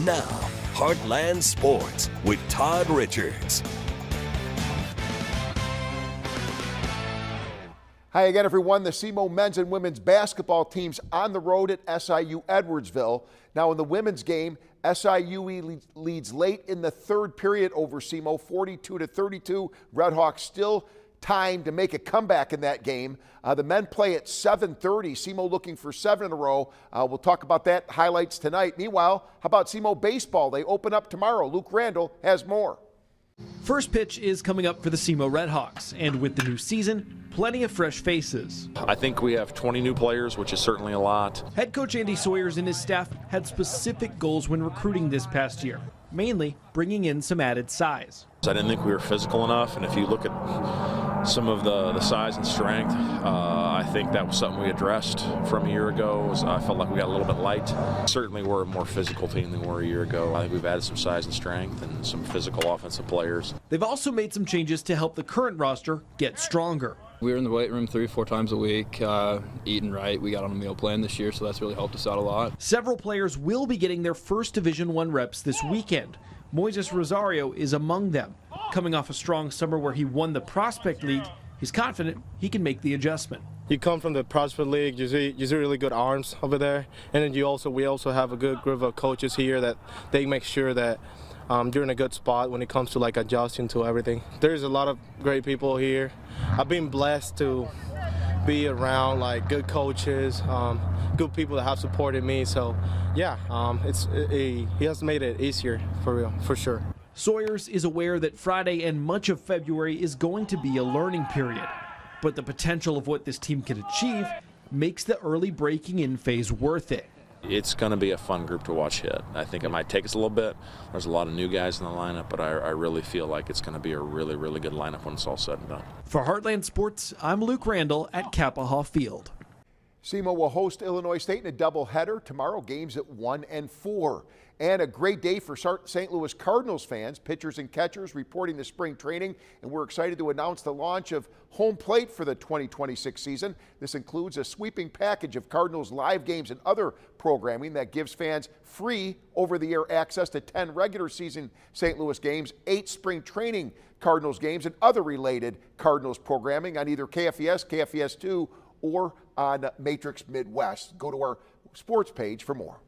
Now, Heartland Sports with Todd Richards. Hi again, everyone. The SEMO men's and women's basketball teams on the road at SIU Edwardsville. Now in the women's game, SIU leads late in the third period over SEMO, 42-32. Redhawks still time to make a comeback in that game. The men play at 7:30. SEMO looking for 7 in a row. We'll talk about that, highlights tonight. Meanwhile, how about SEMO baseball? They open up tomorrow. Luke Randall has more. First pitch is coming up for the SEMO Redhawks, and with the new season, plenty of fresh faces. I think we have 20 new players, which is certainly a lot. Head coach Andy Sawyers and his staff had specific goals when recruiting this past year, mainly bringing in some added size. I didn't think we were physical enough, and if you look at some of the size and strength, I think that was something we addressed from a year ago. I felt like we got a little bit light. Certainly we're a more physical team than we were a year ago. I think we've added some size and strength and some physical offensive players. They've also made some changes to help the current roster get stronger. We were in the weight room 3 or 4 times a week, eating right. We got on a meal plan this year, so that's really helped us out a lot. Several players will be getting their first Division I reps this weekend. Moises Rosario is among them. Coming off a strong summer where he won the Prospect League, he's confident he can make the adjustment. You come from the Prospect League, you see really good arms over there, and then we also have a good group of coaches here that they make sure that you're in a good spot when it comes to like adjusting to everything. There's a lot of great people here. I've been blessed to be around like good coaches, good people that have supported me. So yeah, he has made it easier for real, for sure. Sawyers is aware that Friday and much of February is going to be a learning period, but the potential of what this team can achieve makes the early breaking in phase worth it. It's going to be a fun group to watch hit. I think it might take us a little bit. There's a lot of new guys in the lineup, but I really feel like it's going to be a really, really good lineup when it's all said and done. For Heartland Sports, I'm Luke Randall at Kappaha Field. SEMO will host Illinois State in a doubleheader tomorrow, games at 1 and 4. And a great day for St. Louis Cardinals fans, pitchers and catchers reporting to spring training, and we're excited to announce the launch of Home Plate for the 2026 season. This includes a sweeping package of Cardinals live games and other programming that gives fans free over-the-air access to 10 regular season St. Louis games, 8 spring training Cardinals games, and other related Cardinals programming on either KFES, KFES2, or on Matrix Midwest. Go to our sports page for more.